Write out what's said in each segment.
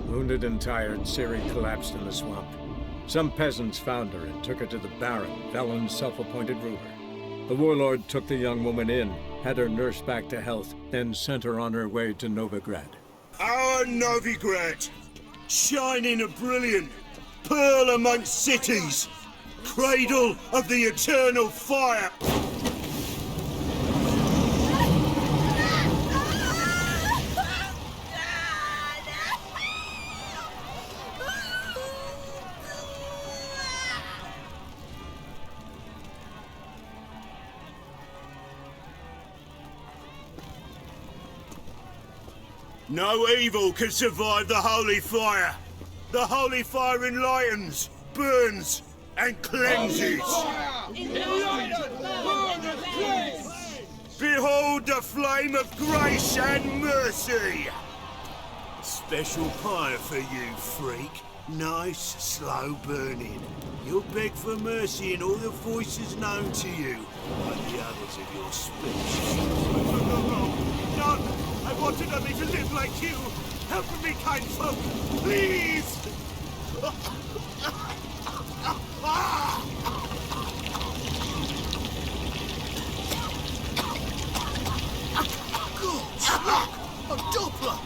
Wounded and tired, Ciri collapsed in the swamp. Some peasants found her and took her to the Baron, Velen's self-appointed ruler. The warlord took the young woman in, had her nursed back to health, then sent her on her way to Novigrad. Our Novigrad! Shining and brilliant, pearl amongst cities, cradle of the eternal fire! No evil can survive the holy fire. The holy fire enlightens, burns, and cleanses. Behold the flame of grace and mercy. Special pyre for you, freak. Nice, slow burning. You'll beg for mercy in all the voices known to you, like the others of your species. No! I wanted only to live like you! Help me, kind folk! Please! God! A Doppler!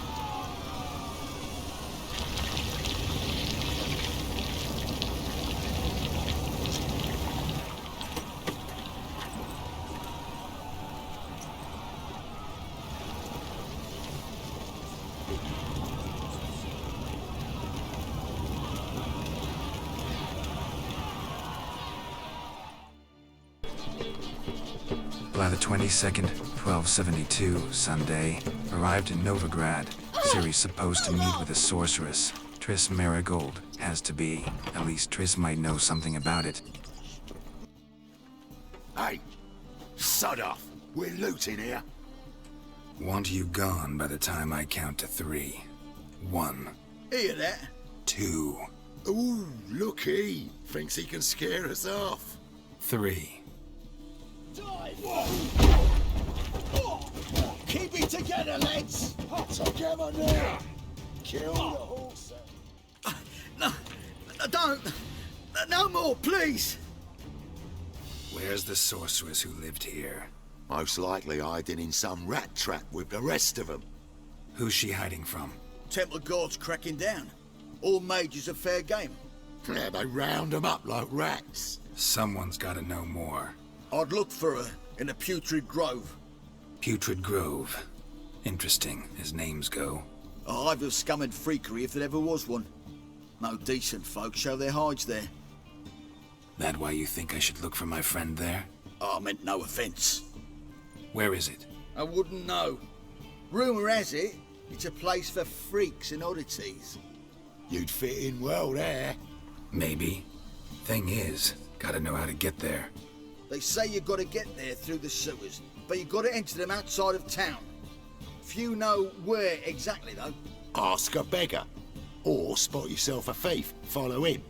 Blathe 22nd, 1272, Sunday. Arrived in Novigrad. Ciri's supposed to meet with a sorceress. Triss Merigold. Has to be. At least Triss might know something about it. Hey! Sod off! We're looting here. Want you gone by the time I count to 3. 1. Hear that? 2. Ooh, looky! Thinks he can scare us off. 3. Keep it together, lads! Together now! Kill the horse! No, don't! No more, please! Where's the sorceress who lived here? Most likely hiding in some rat trap with the rest of them. Who's she hiding from? Temple Guard's cracking down. All mages are fair game. Yeah, they round them up like rats. Someone's gotta know more. I'd look for her in the Putrid Grove. Putrid Grove. Interesting, as names go. A hive of scum and freakery if there ever was one. No decent folk show their hides there. That why you think I should look for my friend there? I meant no offence. Where is it? I wouldn't know. Rumour has it, it's a place for freaks and oddities. You'd fit in well there. Maybe. Thing is, gotta know how to get there. They say you gotta get there through the sewers, but you gotta enter them outside of town. Few know where exactly, though. Ask a beggar. Or spot yourself a thief, follow him.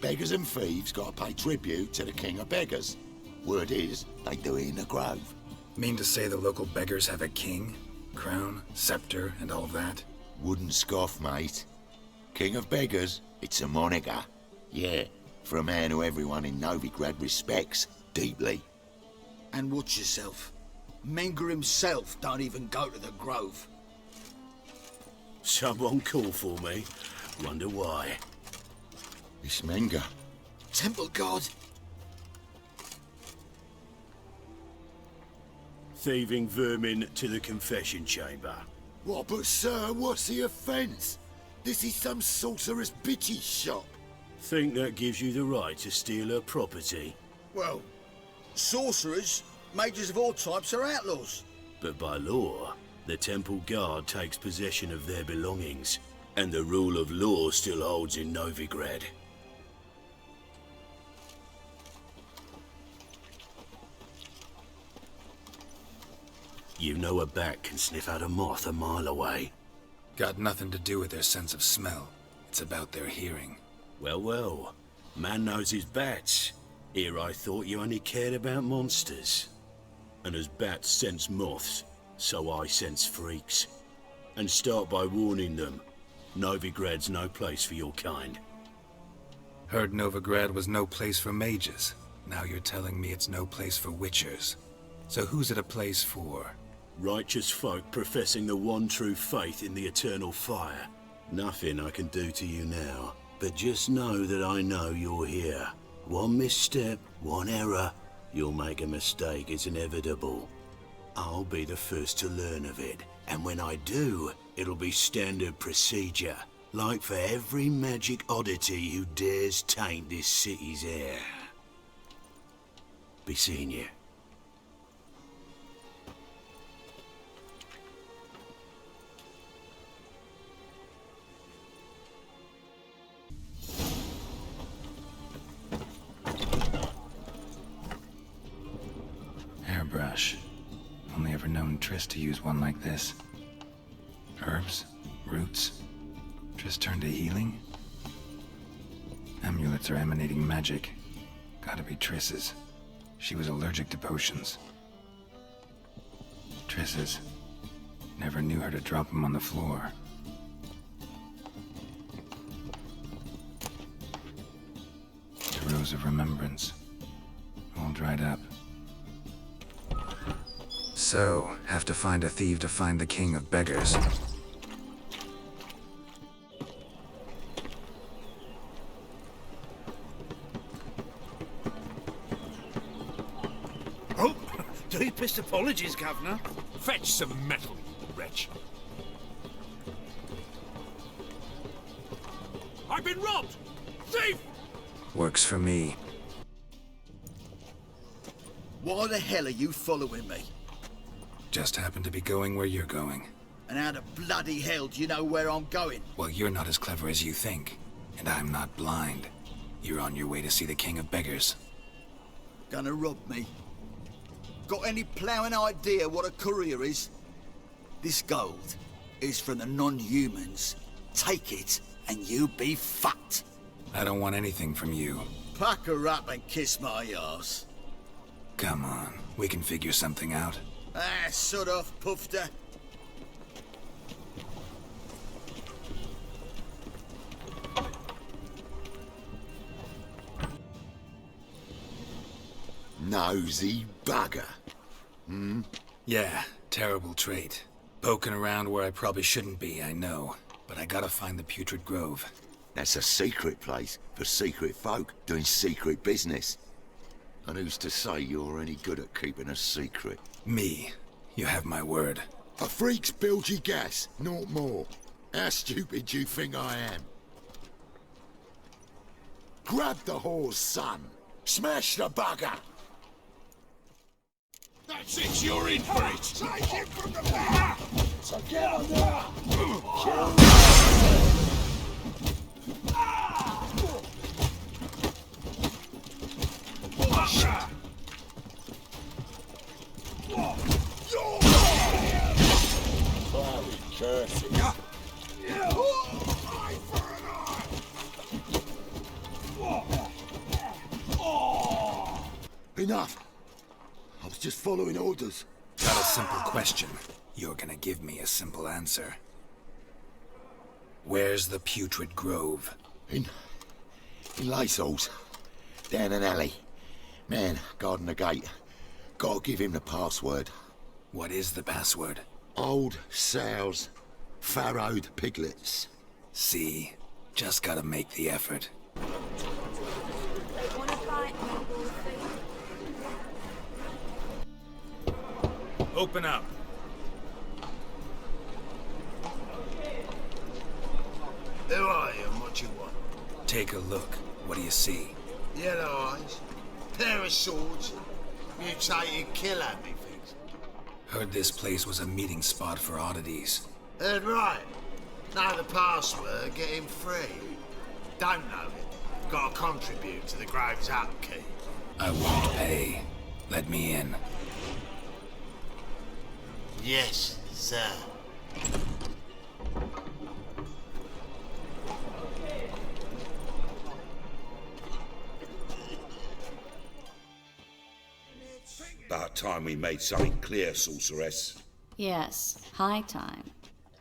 Beggars and thieves gotta pay tribute to the king of beggars. Word is, they do it in the grove. Mean to say the local beggars have a king? Crown, scepter, and all that? Wouldn't scoff, mate. King of beggars, it's a moniker. Yeah, for a man who everyone in Novigrad respects deeply. And watch yourself. Menger himself don't even go to the grove. Someone call for me. Wonder why. It's Menger. Temple Guard. Thieving vermin to the confession chamber. What, but sir, what's the offence? This is some sorceress bitch's shop. Think that gives you the right to steal her property? Well, sorcerers, mages of all types are outlaws. But by law, the temple guard takes possession of their belongings, and the rule of law still holds in Novigrad. You know a bat can sniff out a moth a mile away. Got nothing to do with their sense of smell. It's about their hearing. Well, well. Man knows his bats. Here I thought you only cared about monsters. And as bats sense moths, so I sense freaks. And start by warning them. Novigrad's no place for your kind. Heard Novigrad was no place for mages. Now you're telling me it's no place for witchers. So who's it a place for? Righteous folk professing the one true faith in the eternal fire. Nothing I can do to you now, but just know that I know you're here. One misstep, one error, you'll make a mistake, it's inevitable. I'll be the first to learn of it, and when I do, it'll be standard procedure, like for every magic oddity who dares taint this city's air. Be seeing you. Hairbrush. Only ever known Triss to use one like this. Herbs? Roots? Triss turned to healing? Amulets are emanating magic. Gotta be Triss's. She was allergic to potions. Triss's. Never knew her to drop them on the floor. The Rose of Remembrance. All dried up. So, have to find a thief to find the king of beggars. Oh, deepest apologies, Governor. Fetch some metal, you wretch. I've been robbed! Thief! Works for me. Why the hell are you following me? Just happen to be going where you're going. And how the bloody hell do you know where I'm going? Well, you're not as clever as you think. And I'm not blind. You're on your way to see the king of beggars. Gonna rob me? Got any ploughing idea what a courier is? This gold is from the non-humans. Take it and you be fucked. I don't want anything from you. Pack her up and kiss my arse. Come on, we can figure something out. Ah, sod off, Pufter. Nosy bugger. Yeah, terrible trait. Poking around where I probably shouldn't be, I know. But I gotta find the Putrid Grove. That's a secret place for secret folk doing secret business. And who's to say you're any good at keeping a secret? Me. You have my word. A freak's bilgy gas, not more. How stupid do you think I am? Grab the whore's son. Smash the bugger. That's it, you're in for it! Take him from the back. So get on there. Bloody curses. Eye for an eye. Enough. I was just following orders. Got a simple question. You're gonna give me a simple answer. Where's the Putrid Grove? In Lacehalls. Down an alley. Man, guarding the gate. Gotta give him the password. What is the password? Old sows, farrowed piglets. See? Just gotta make the effort. Open up. Who are you and what you want? Take a look. What do you see? Yellow eyes, pair of swords, mutated killer, methinks. Heard this place was a meeting spot for oddities. Heard right. Know the password, get him free. Don't know it. Gotta contribute to the Grove's upkeep. I won't pay. Let me in. Yes, sir. About time we made something clear, sorceress. Yes, high time.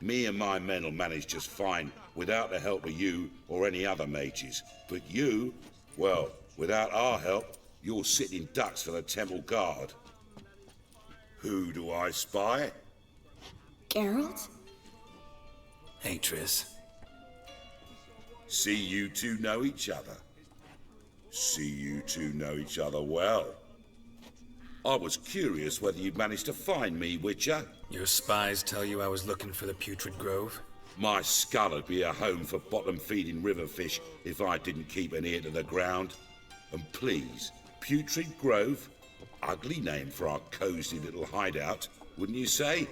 Me and my men will manage just fine without the help of you or any other mages. But you, well, without our help, you're sitting ducks for the temple guard. Who do I spy? Geralt? Hey, Triss. See you two know each other. See you two know each other well. I was curious whether you'd managed to find me, Witcher. Your spies tell you I was looking for the Putrid Grove? My skull would be a home for bottom-feeding river fish if I didn't keep an ear to the ground. And please, Putrid Grove? Ugly name for our cozy little hideout, wouldn't you say?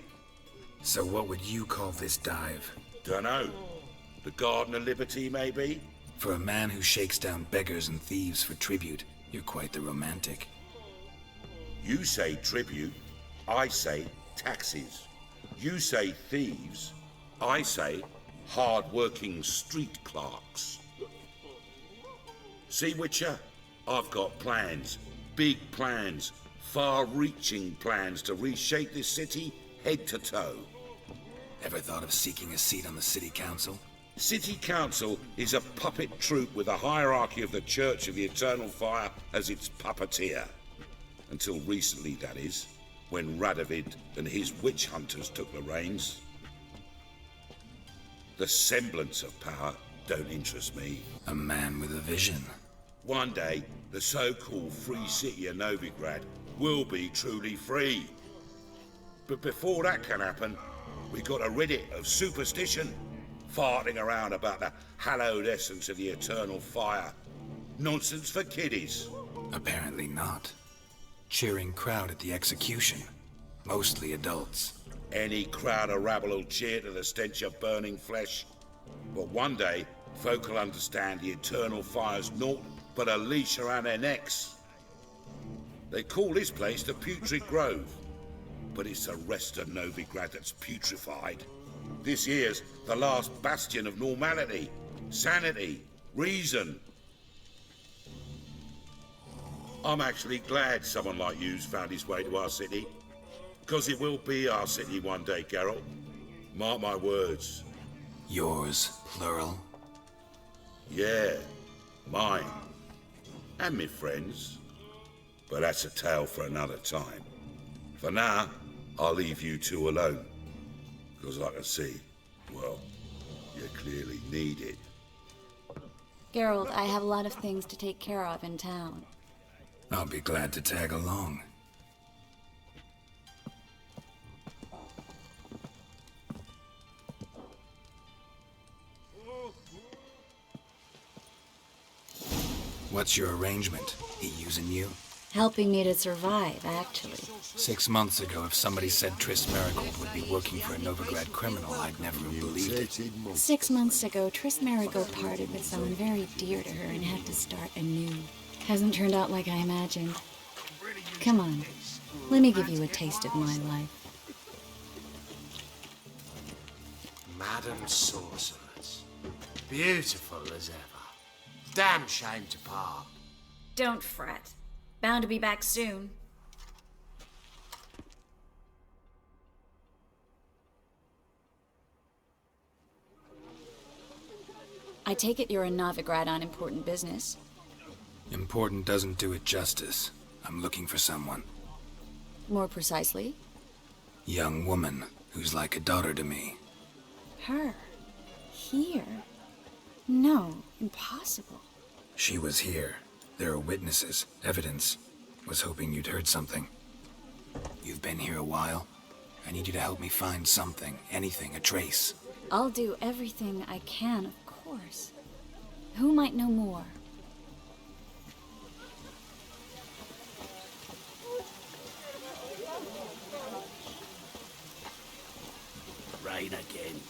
So what would you call this dive? Dunno. The Garden of Liberty, maybe? For a man who shakes down beggars and thieves for tribute, you're quite the romantic. You say tribute, I say taxes. You say thieves, I say hard-working street clerks. See, Witcher? I've got plans. Big plans. Far-reaching plans to reshape this city head to toe. Ever thought of seeking a seat on the city council? City Council is a puppet troupe with a hierarchy of the Church of the Eternal Fire as its puppeteer. Until recently, that is, when Radovid and his witch hunters took the reins. The semblance of power don't interest me. A man with a vision. One day, the so-called free city of Novigrad will be truly free. But before that can happen, we got to rid it of superstition, farting around about the hallowed essence of the eternal fire. Nonsense for kiddies. Apparently not. Cheering crowd at the execution. Mostly adults. Any crowd of rabble will cheer to the stench of burning flesh. But one day, folk will understand the eternal fire's naught but a leash around their necks. They call this place the Putrid Grove, but it's the rest of Novigrad that's putrefied. This here's the last bastion of normality, sanity, reason. I'm actually glad someone like you's found his way to our city. Because it will be our city one day, Geralt. Mark my words. Yours, plural? Yeah, mine. And me friends. But that's a tale for another time. For now, I'll leave you two alone. Because I can see, well, you clearly need it. Geralt, I have a lot of things to take care of in town. I'll be glad to tag along. What's your arrangement? He using you? Helping me to survive, actually. 6 months ago, if somebody said Triss Merigold would be working for a Novigrad criminal, I'd never have believed it. 6 months ago, Triss Merigold parted with someone very dear to her and had to start anew. Hasn't turned out like I imagined. Come on, let me give you a taste of my life. Madam Sorceress. Beautiful as ever. Damn shame to part. Don't fret. Bound to be back soon. I take it you're in Novigrad on important business. Important doesn't do it justice. I'm looking for someone. More precisely? Young woman who's like a daughter to me. Her? Here? No, impossible. She was here. There are witnesses, evidence. Was hoping you'd heard something. You've been here a while. I need you to help me find something, anything, a trace. I'll do everything I can, of course. Who might know more? Rain again.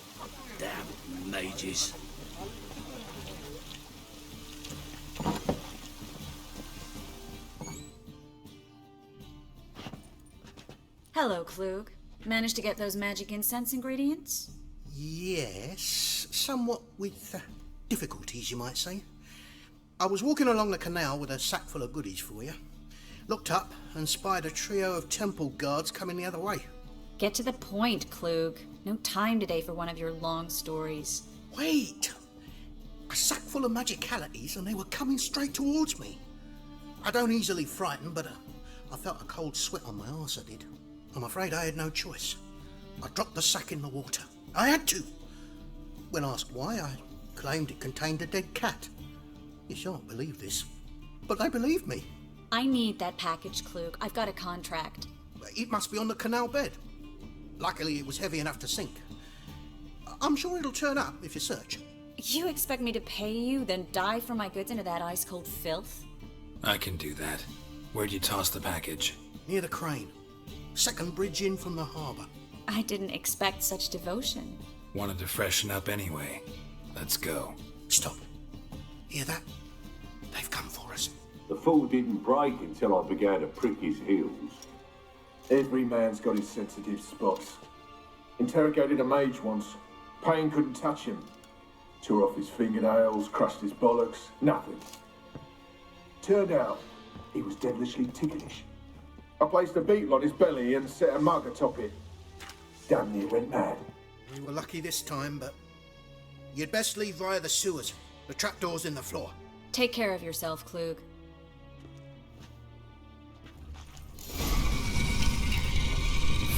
Damn mages. Hello, Klug. Managed to get those magic incense ingredients? Yes, somewhat with difficulties, you might say. I was walking along the canal with a sack full of goodies for you. Looked up and spied a trio of temple guards coming the other way. Get to the point, Klug. No time today for one of your long stories. Wait! A sack full of magicalities and they were coming straight towards me. I don't easily frighten, but I felt a cold sweat on my arse, I did. I'm afraid I had no choice. I dropped the sack in the water. I had to. When asked why, I claimed it contained a dead cat. You shan't believe this, but they believed me. I need that package, Klug. I've got a contract. It must be on the canal bed. Luckily, it was heavy enough to sink. I'm sure it'll turn up if you search. You expect me to pay you, then dive for my goods into that ice-cold filth? I can do that. Where'd you toss the package? Near the crane. Second bridge in from the harbour. I didn't expect such devotion. Wanted to freshen up anyway. Let's go. Stop. Hear that? They've come for us. The fool didn't break until I began to prick his heels. Every man's got his sensitive spots. Interrogated a mage once. Pain couldn't touch him. Tore off his fingernails, crushed his bollocks, nothing. Turned out, he was devilishly ticklish. I placed a beetle on his belly and set a mug atop it. Damn near went mad. We were lucky this time, but you'd best leave via the sewers. The trapdoor's in the floor. Take care of yourself, Klug.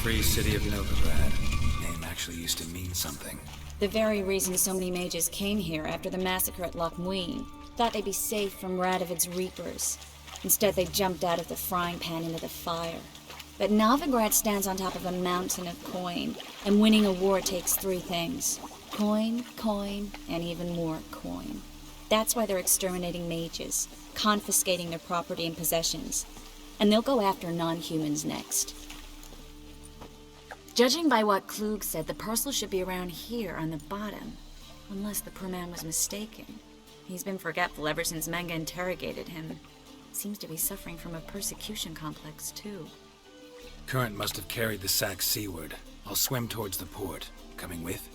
Free city of Novigrad. Name actually used to mean something. The very reason so many mages came here after the massacre at Loch Muin. Thought they'd be safe from Radovid's reapers. Instead, they jumped out of the frying pan into the fire. But Novigrad stands on top of a mountain of coin, and winning a war takes three things. Coin, coin, and even more coin. That's why they're exterminating mages, confiscating their property and possessions. And they'll go after non-humans next. Judging by what Klug said, the parcel should be around here on the bottom. Unless the poor man was mistaken. He's been forgetful ever since Manga interrogated him. Seems to be suffering from a persecution complex, too. Current must have carried the sack seaward. I'll swim towards the port. Coming with?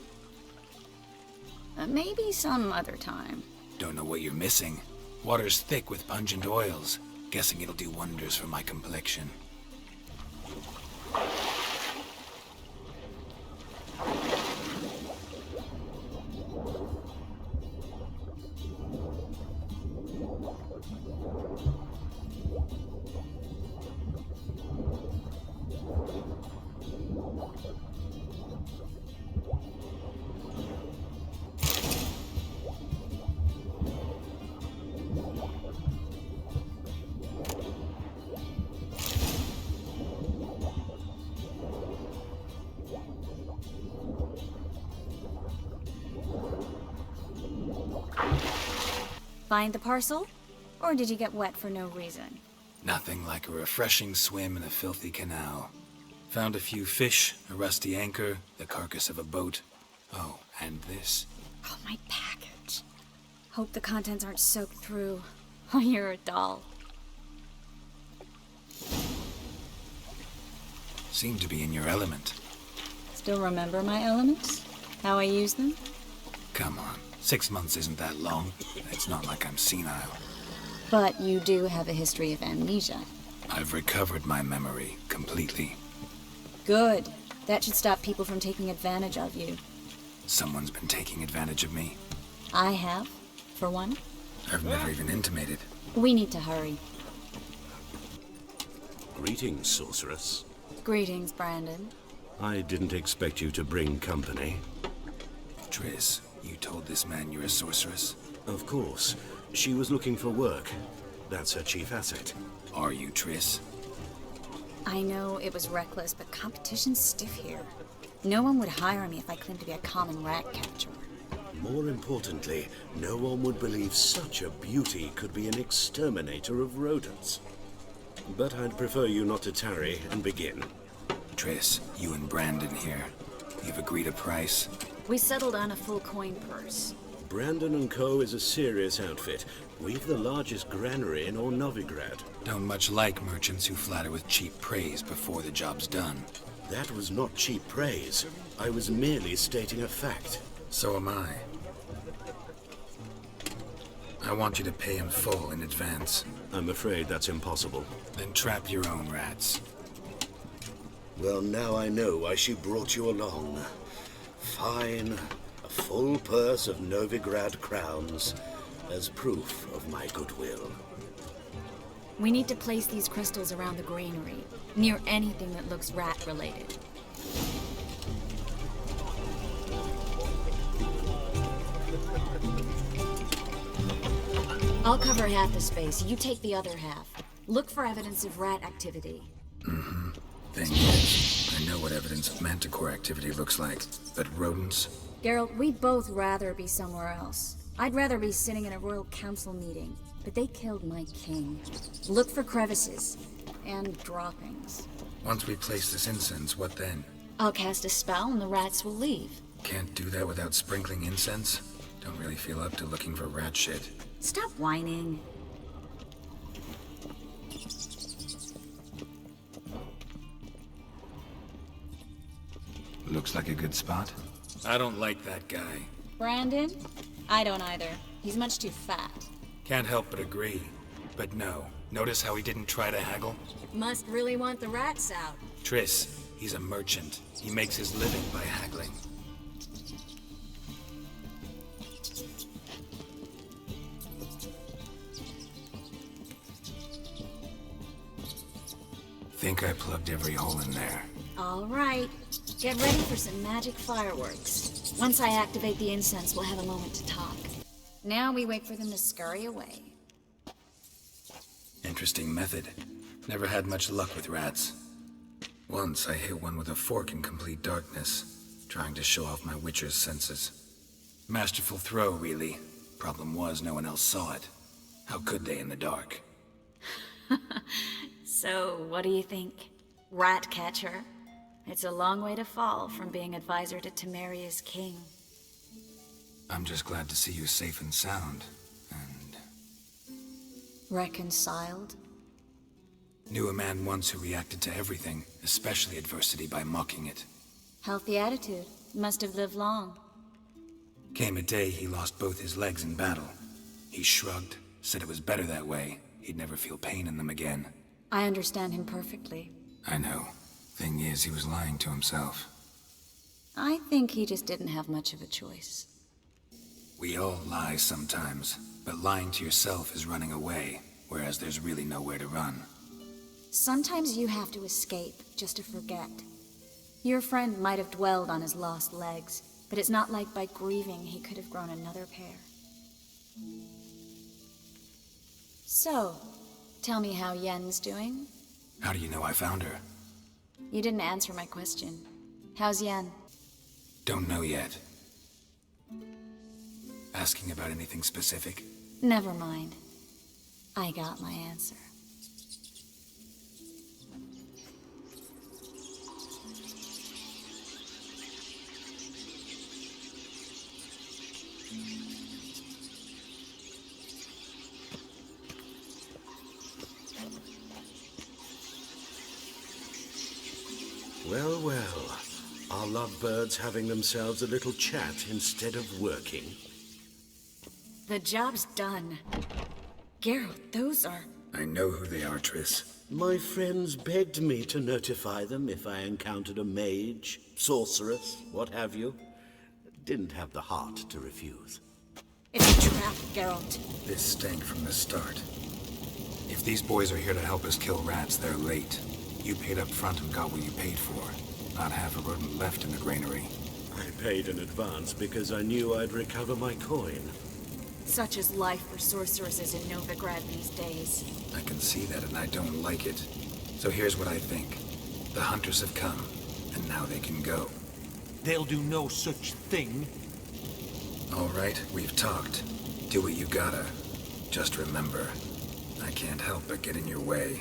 Maybe some other time. Don't know what you're missing. Water's thick with pungent oils. Guessing it'll do wonders for my complexion. Find the parcel? Or did you get wet for no reason? Nothing like a refreshing swim in a filthy canal. Found a few fish, a rusty anchor, the carcass of a boat. Oh, and this. Oh, my package. Hope the contents aren't soaked through. Oh, you're a doll. Seem to be in your element. Still remember my elements? How I use them? Come on. 6 months isn't that long. It's not like I'm senile. But you do have a history of amnesia. I've recovered my memory completely. Good. That should stop people from taking advantage of you. Someone's been taking advantage of me. I have, for one. I've never even intimated. We need to hurry. Greetings, sorceress. Greetings, Brandon. I didn't expect you to bring company. Triss, you told this man you're a sorceress? Of course. She was looking for work. That's her chief asset. Are you, Triss? I know it was reckless, but competition's stiff here. No one would hire me if I claimed to be a common rat catcher. More importantly, no one would believe such a beauty could be an exterminator of rodents. But I'd prefer you not to tarry and begin. Triss, you and Brandon here. You've agreed a price? We settled on a full coin purse. Brandon & Co. is a serious outfit. We've the largest granary in all Novigrad. Don't much like merchants who flatter with cheap praise before the job's done. That was not cheap praise. I was merely stating a fact. So am I. I want you to pay in full in advance. I'm afraid that's impossible. Then trap your own rats. Well, now I know why she brought you along. Fine. A full purse of Novigrad crowns as proof of my goodwill. We need to place these crystals around the granary, near anything that looks rat-related. I'll cover half the space, you take the other half. Look for evidence of rat activity. Mm-hmm. Thing is, I know what evidence of manticore activity looks like, but rodents? Geralt, we'd both rather be somewhere else. I'd rather be sitting in a royal council meeting, but they killed my king. Look for crevices, and droppings. Once we place this incense, what then? I'll cast a spell and the rats will leave. Can't do that without sprinkling incense? Don't really feel up to looking for rat shit. Stop whining. Looks like a good spot. I don't like that guy. Brandon? I don't either. He's much too fat. Can't help but agree. But no. Notice how he didn't try to haggle? Must really want the rats out. Triss, he's a merchant. He makes his living by haggling. Think I plugged every hole in there. All right. Get ready for some magic fireworks. Once I activate the incense, we'll have a moment to talk. Now we wait for them to scurry away. Interesting method. Never had much luck with rats. Once I hit one with a fork in complete darkness, trying to show off my witcher's senses. Masterful throw, really. Problem was, no one else saw it. How could they in the dark? So, what do you think? Rat catcher? It's a long way to fall from being advisor to Temeria's king. I'm just glad to see you safe and sound, and... Reconciled? Knew a man once who reacted to everything, especially adversity, by mocking it. Healthy attitude. Must have lived long. Came a day he lost both his legs in battle. He shrugged, said it was better that way. He'd never feel pain in them again. I understand him perfectly. I know. Thing is, he was lying to himself. I think he just didn't have much of a choice. We all lie sometimes, but lying to yourself is running away, whereas there's really nowhere to run. Sometimes you have to escape, just to forget. Your friend might have dwelled on his lost legs, but it's not like by grieving he could have grown another pair. So, tell me how Yen's doing? How do you know I found her? You didn't answer my question. How's Yen? Don't know yet. Asking about anything specific? Never mind. I got my answer. Well, well. Our lovebirds having themselves a little chat instead of working. The job's done. Geralt, those are... I know who they are, Triss. My friends begged me to notify them if I encountered a mage, sorceress, what have you. Didn't have the heart to refuse. It's a trap, Geralt. This stank from the start. If these boys are here to help us kill rats, they're late. You paid up front and got what you paid for. Not half a rodent left in the granary. I paid in advance because I knew I'd recover my coin. Such is life for sorceresses in Novigrad these days. I can see that and I don't like it. So here's what I think. The hunters have come, and now they can go. They'll do no such thing. All right, we've talked. Do what you gotta. Just remember, I can't help but get in your way.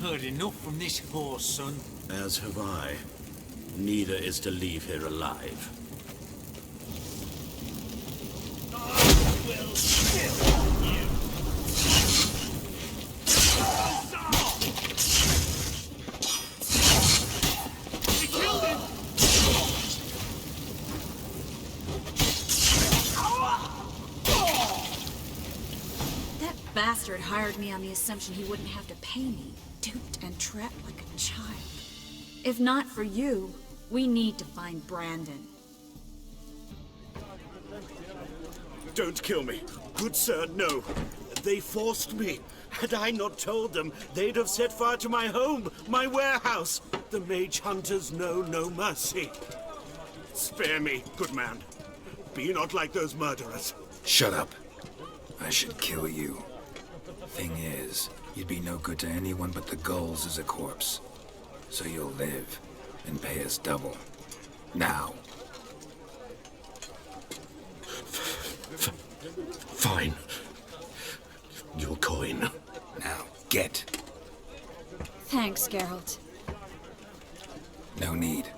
Heard enough from this horse, son. As have I. Neither is to leave here alive. I will kill you. We killed him. That bastard hired me on the assumption he wouldn't have to pay me. Duped and trapped like a child. If not for you, we need to find Brandon. Don't kill me. Good sir, no. They forced me. Had I not told them, they'd have set fire to my home, my warehouse. The mage hunters know no mercy. Spare me, good man. Be not like those murderers. Shut up. I should kill you. Thing is, you'd be no good to anyone but the gulls as a corpse. So you'll live and pay us double. Now. Fine. Your coin. Now, get. Thanks, Geralt. No need.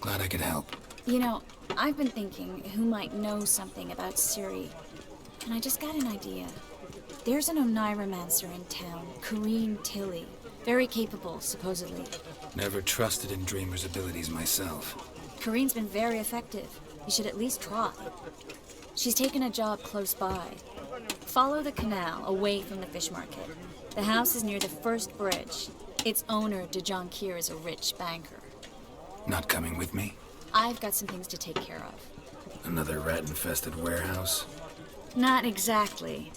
Glad I could help. You know, I've been thinking who might know something about Ciri. And I just got an idea. There's an Oneiromancer in town, Corrine Tilly. Very capable, supposedly. Never trusted in Dreamer's abilities myself. Corrine's been very effective. You should at least try. She's taken a job close by. Follow the canal away from the fish market. The house is near the first bridge. Its owner, Dejon Kier, is a rich banker. Not coming with me? I've got some things to take care of. Another rat-infested warehouse? Not exactly.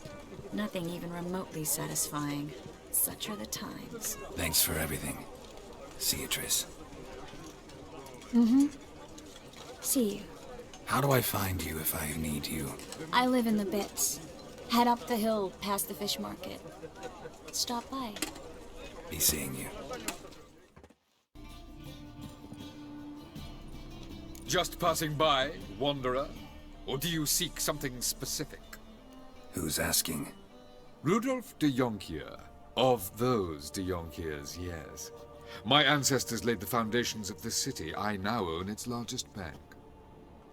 Nothing even remotely satisfying. Such are the times. Thanks for everything. See you, Triss. Mm-hmm. See you. How do I find you if I need you? I live in the Bits. Head up the hill past the fish market. Stop by. Be seeing you. Just passing by, wanderer? Or do you seek something specific? Who's asking? Rudolf de Jonkier. Of those de Jonkiers, yes. My ancestors laid the foundations of this city. I now own its largest bank.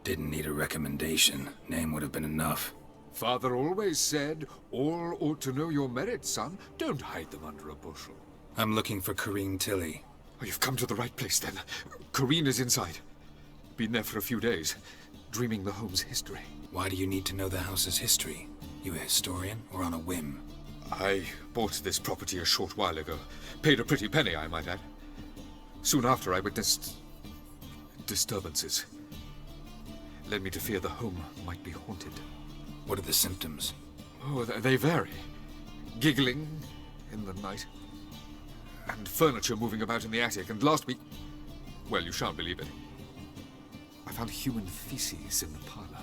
Didn't need a recommendation. Name would have been enough. Father always said, all ought to know your merits, son. Don't hide them under a bushel. I'm looking for Corrine Tilly. Oh, you've come to the right place, then. Corrine is inside. Been there for a few days, dreaming the home's history. Why do you need to know the house's history? You a historian, or on a whim? I bought this property a short while ago. Paid a pretty penny, I might add. Soon after, I witnessed disturbances. Led me to fear the home might be haunted. What are the symptoms? Oh, they vary. Giggling in the night. And furniture moving about in the attic. And last week... well, you shan't believe it. I found human feces in the parlor.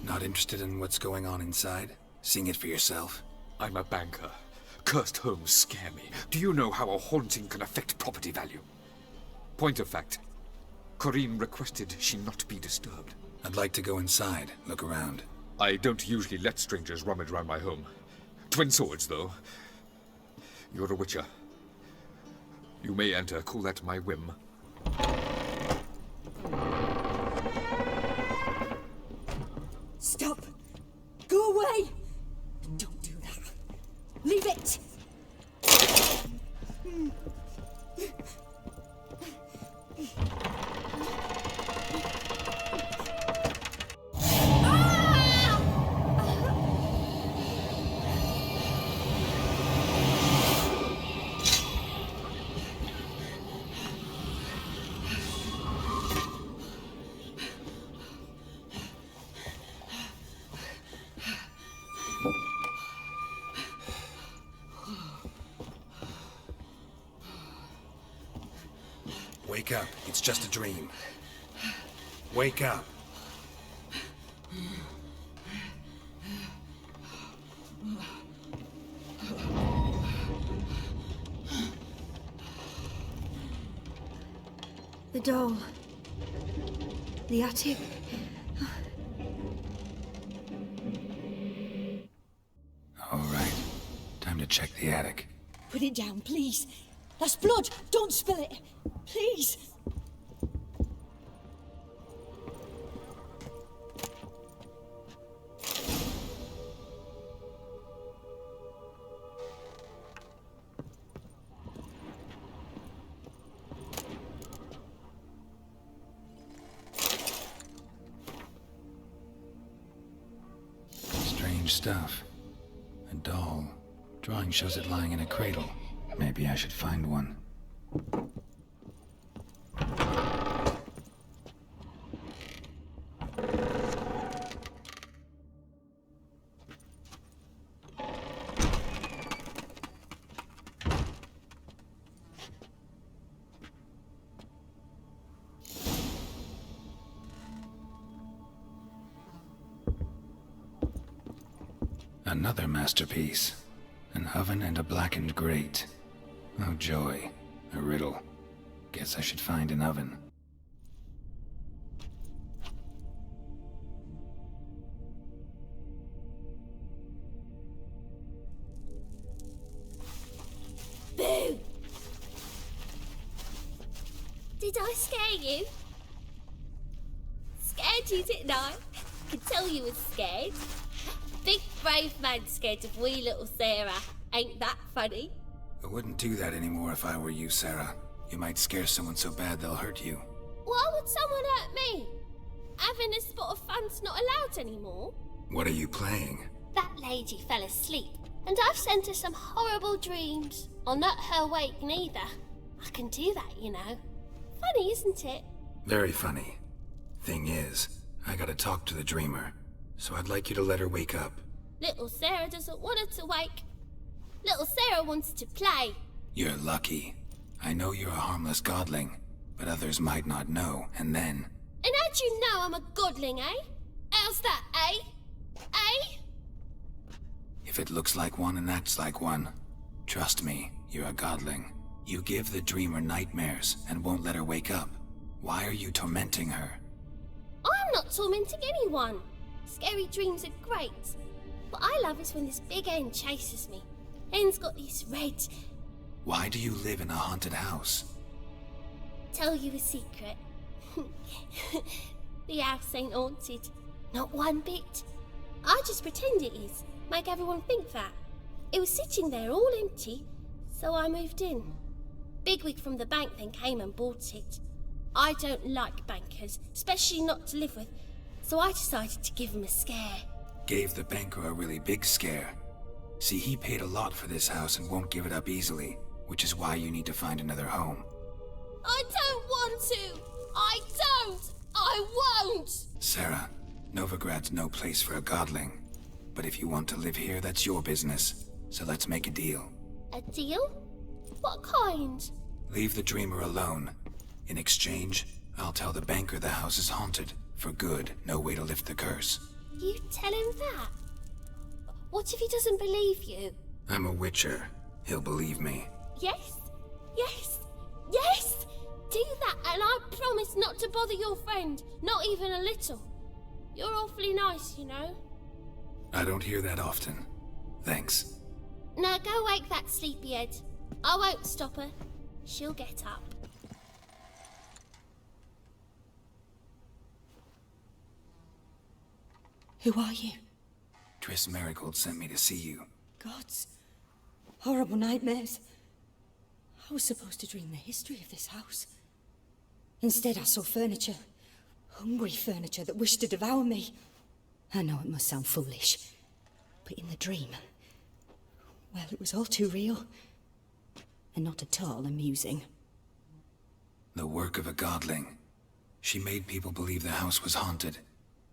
Not interested in what's going on inside? Seeing it for yourself? I'm a banker. Cursed homes scare me. Do you know how a haunting can affect property value? Point of fact, Corrine requested she not be disturbed. I'd like to go inside, look around. I don't usually let strangers rummage around my home. Twin swords, though. You're a witcher. You may enter, call that my whim. Stop! Go away! Don't do that. Leave it! Wake up. It's just a dream. Wake up. The doll. The attic. All right. Time to check the attic. Put it down, please. That's blood. Don't spill it. Please. Strange stuff. A doll. Drawing shows it lying in a cradle. Maybe I should find one. Another masterpiece. An oven and a blackened grate. Oh joy. A riddle. Guess I should find an oven. Boo! Did I scare you? Scared you, didn't I? Could tell you was scared. Big brave man scared of wee little Sarah. Ain't that funny? I wouldn't do that anymore if I were you, Sarah. You might scare someone so bad they'll hurt you. Why would someone hurt me? Having a spot of fun's not allowed anymore. What are you playing? That lady fell asleep, and I've sent her some horrible dreams. I'll not her wake neither. I can do that, you know. Funny, isn't it? Very funny. Thing is, I gotta talk to the dreamer, so I'd like you to let her wake up. Little Sarah doesn't want her to wake. Little Sarah wants to play. You're lucky. I know you're a harmless godling, but others might not know, and then... And how'd you know I'm a godling, eh? How's that, eh? Eh? If it looks like one and acts like one, trust me, you're a godling. You give the dreamer nightmares and won't let her wake up. Why are you tormenting her? I'm not tormenting anyone. Scary dreams are great. What I love is when this big hen chases me. Hen's got this red... Why do you live in a haunted house? Tell you a secret. The house ain't haunted. Not one bit. I just pretend it is. Make everyone think that. It was sitting there all empty, so I moved in. Bigwig from the bank then came and bought it. I don't like bankers, especially not to live with, so I decided to give him a scare. Gave the banker a really big scare. See, he paid a lot for this house and won't give it up easily, which is why you need to find another home. I don't want to! I don't! I won't! Sarah, Novigrad's no place for a godling. But if you want to live here, that's your business. So let's make a deal. A deal? What kind? Leave the dreamer alone. In exchange, I'll tell the banker the house is haunted. For good, no way to lift the curse. You tell him that? What if he doesn't believe you? I'm a witcher. He'll believe me. Yes? Yes? Yes! Do that and I promise not to bother your friend. Not even a little. You're awfully nice, you know. I don't hear that often. Thanks. Now go wake that sleepyhead. I won't stop her. She'll get up. Who are you? Triss Merigold sent me to see you. Gods. Horrible nightmares. I was supposed to dream the history of this house. Instead, I saw furniture. Hungry furniture that wished to devour me. I know it must sound foolish, but in the dream, well, it was all too real. And not at all amusing. The work of a godling. She made people believe the house was haunted.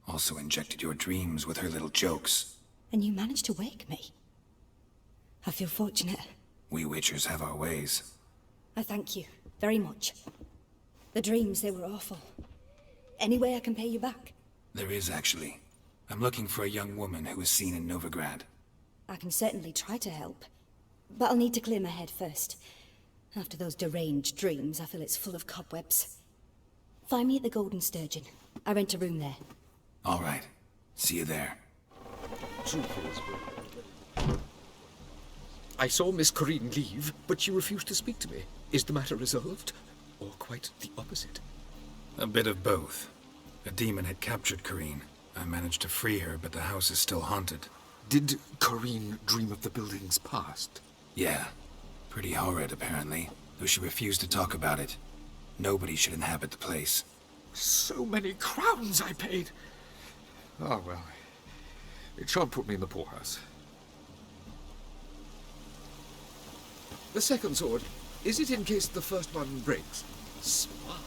Also injected your dreams with her little jokes. And you managed to wake me. I feel fortunate. We witchers have our ways. I thank you very much. The dreams, they were awful. Any way I can pay you back? There is, actually. I'm looking for a young woman who was seen in Novigrad. I can certainly try to help. But I'll need to clear my head first. After those deranged dreams, I feel it's full of cobwebs. Find me at the Golden Sturgeon. I rent a room there. All right. See you there. I saw Miss Corinne leave, but she refused to speak to me. Is the matter resolved? Or quite the opposite? A bit of both. A demon had captured Corinne. I managed to free her, but the house is still haunted. Did Corinne dream of the building's past? Yeah. Pretty horrid, apparently, though she refused to talk about it. Nobody should inhabit the place. So many crowns I paid! Ah, well. It shan't put me in the poorhouse. The second sword, is it in case the first one breaks? Smart.